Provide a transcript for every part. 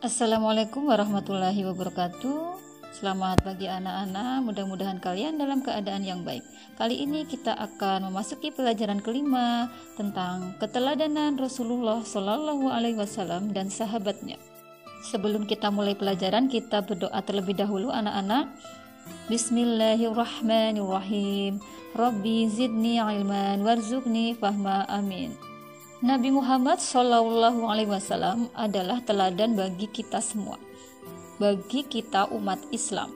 Assalamualaikum warahmatullahi wabarakatuh. Selamat pagi anak-anak, mudah-mudahan kalian dalam keadaan yang baik. Kali ini kita akan memasuki pelajaran kelima tentang keteladanan Rasulullah Shallallahu Alaihi Wasallam dan sahabatnya. Sebelum kita mulai pelajaran, kita berdoa terlebih dahulu anak-anak. Bismillahirrahmanirrahim. Rabbi zidni ilman warzuqni fahma, amin. Nabi Muhammad Shallallahu Alaihi Wasallam adalah teladan bagi kita semua, bagi kita umat Islam.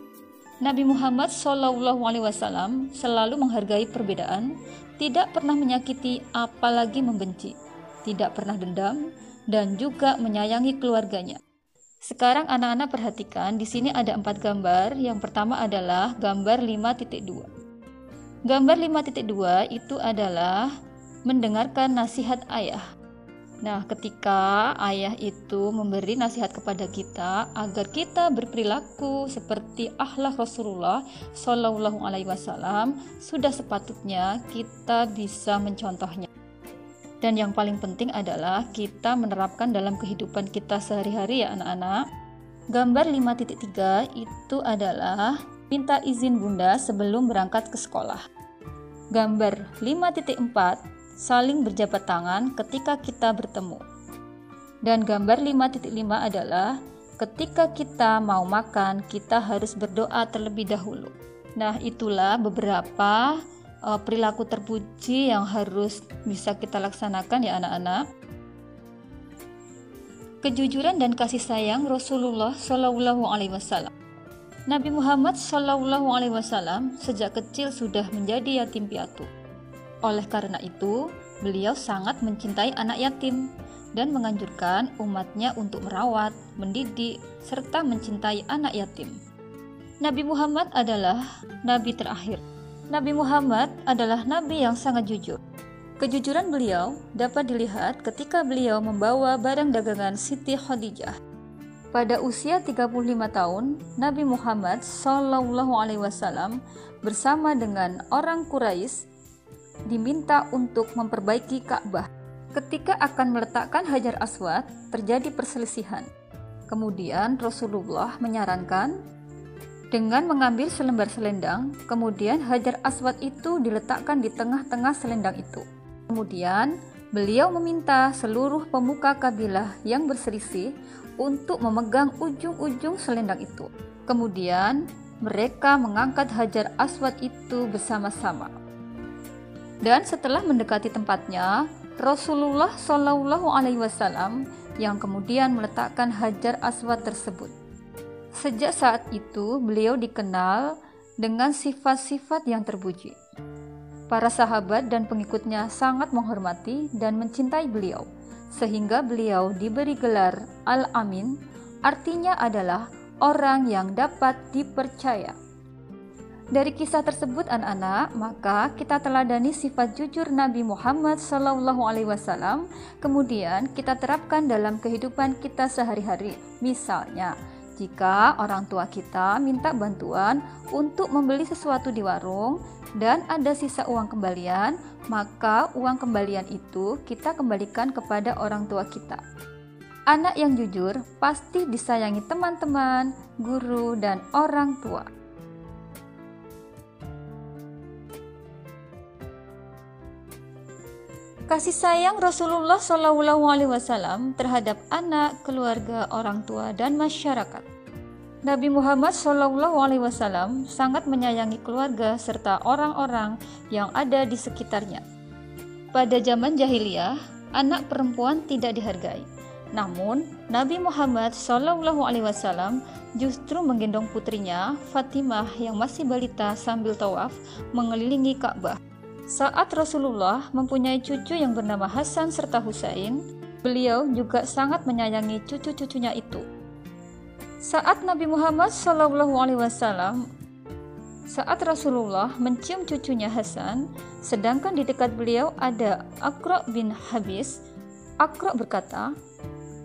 Nabi Muhammad Shallallahu Alaihi Wasallam selalu menghargai perbedaan, tidak pernah menyakiti apalagi membenci, tidak pernah dendam, dan juga menyayangi keluarganya. Sekarang anak-anak perhatikan, di sini ada 4 gambar. Yang pertama adalah gambar 5.2. Gambar 5.2 itu adalah mendengarkan nasihat ayah. Nah, ketika ayah itu memberi nasihat kepada kita agar kita berperilaku seperti akhlak Rasulullah Shallallahu Alaihi Wasallam, sudah sepatutnya kita bisa mencontohnya. Dan yang paling penting adalah kita menerapkan dalam kehidupan kita sehari-hari ya anak-anak. Gambar 5.3 itu adalah minta izin bunda sebelum berangkat ke sekolah. Gambar 5.4 saling berjabat tangan ketika kita bertemu. Dan gambar 5.5 adalah ketika kita mau makan, kita harus berdoa terlebih dahulu. Nah, itulah beberapa perilaku terpuji yang harus bisa kita laksanakan ya anak-anak. Kejujuran dan kasih sayang Rasulullah Shallallahu Alaihi Wasallam. Nabi Muhammad Shallallahu Alaihi Wasallam sejak kecil sudah menjadi yatim piatu. Oleh karena itu, beliau sangat mencintai anak yatim dan menganjurkan umatnya untuk merawat, mendidik, serta mencintai anak yatim. Nabi Muhammad adalah nabi terakhir. Nabi Muhammad adalah nabi yang sangat jujur. Kejujuran beliau dapat dilihat ketika beliau membawa barang dagangan Siti Khadijah. Pada usia 35 tahun, Nabi Muhammad Shallallahu Alaihi Wasallam bersama dengan orang Quraisy diminta untuk memperbaiki Ka'bah. Ketika akan meletakkan Hajar Aswad, terjadi perselisihan. Kemudian Rasulullah menyarankan dengan mengambil selembar selendang, kemudian Hajar Aswad itu diletakkan di tengah-tengah selendang itu. Kemudian beliau meminta seluruh pemuka kabilah yang berselisih untuk memegang ujung-ujung selendang itu. Kemudian mereka mengangkat Hajar Aswad itu bersama-sama. Dan setelah mendekati tempatnya, Rasulullah Shallallahu Alaihi Wasallam yang kemudian meletakkan Hajar Aswad tersebut. Sejak saat itu, beliau dikenal dengan sifat-sifat yang terpuji. Para sahabat dan pengikutnya sangat menghormati dan mencintai beliau, sehingga beliau diberi gelar Al-Amin, artinya adalah orang yang dapat dipercaya. Dari kisah tersebut anak-anak, maka kita teladani sifat jujur Nabi Muhammad Shallallahu Alaihi Wasallam, kemudian kita terapkan dalam kehidupan kita sehari-hari. Misalnya, jika orang tua kita minta bantuan untuk membeli sesuatu di warung dan ada sisa uang kembalian, maka uang kembalian itu kita kembalikan kepada orang tua kita. Anak yang jujur pasti disayangi teman-teman, guru, dan orang tua. Kasih sayang Rasulullah Shallallahu Alaihi Wasallam terhadap anak, keluarga, orang tua, dan masyarakat. Nabi Muhammad Shallallahu Alaihi Wasallam sangat menyayangi keluarga serta orang-orang yang ada di sekitarnya. Pada zaman jahiliyah, anak perempuan tidak dihargai. Namun, Nabi Muhammad Shallallahu Alaihi Wasallam justru menggendong putrinya Fatimah yang masih balita sambil tawaf mengelilingi Ka'bah. Saat Rasulullah mempunyai cucu yang bernama Hasan serta Husain, beliau juga sangat menyayangi cucu-cucunya itu. Saat Nabi Muhammad SAW, saat Rasulullah mencium cucunya Hasan, sedangkan di dekat beliau ada Aqra bin Habis, Aqra berkata,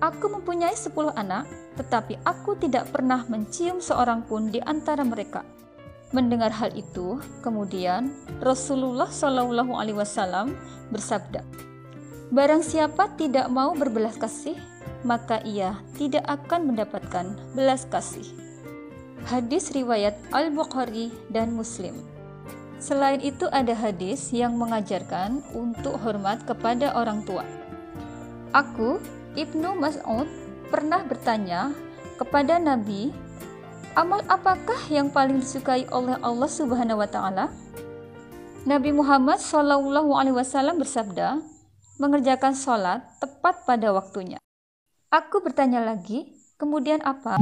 "Aku mempunyai 10 anak, tetapi aku tidak pernah mencium seorang pun di antara mereka." Mendengar hal itu, kemudian Rasulullah Shallallahu Alaihi Wasallam bersabda, "Barang siapa tidak mau berbelas kasih, maka ia tidak akan mendapatkan belas kasih. Hadis riwayat Al-Bukhari dan Muslim. Selain itu ada hadis yang mengajarkan untuk hormat kepada orang tua. Aku, Ibnu Mas'ud, pernah bertanya kepada Nabi, amal apakah yang paling disukai oleh Allah Subhanahu wa taala? Nabi Muhammad SAW bersabda, mengerjakan sholat tepat pada waktunya. Aku bertanya lagi, kemudian apa?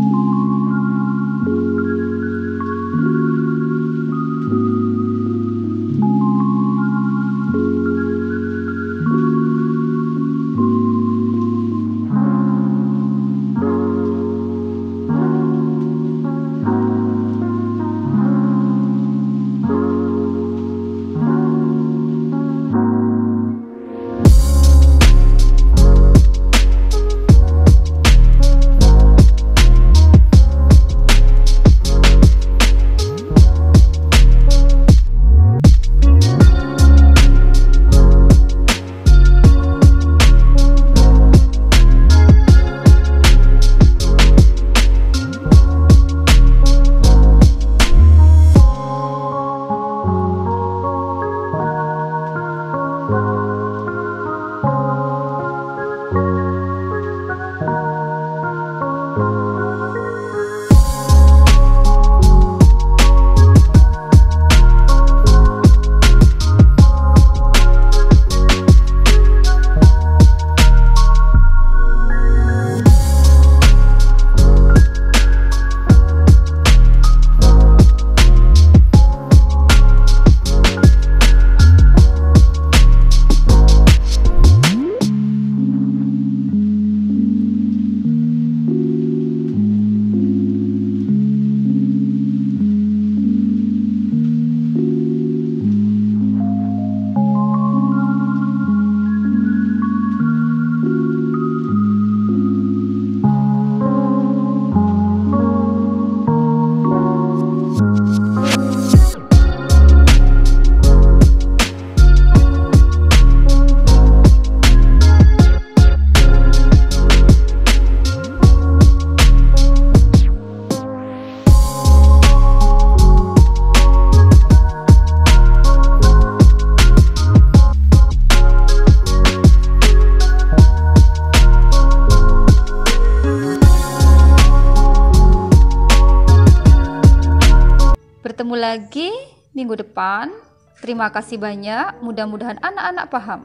Bertemu lagi minggu depan. Terima kasih banyak, mudah-mudahan anak-anak paham.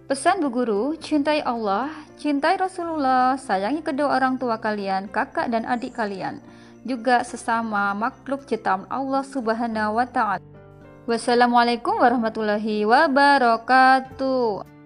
Pesan Bu Guru, cintai Allah, cintai Rasulullah, sayangi kedua orang tua kalian, kakak dan adik kalian, juga sesama makhluk ciptaan Allah Subhanahu wa taala. Wassalamualaikum warahmatullahi wabarakatuh.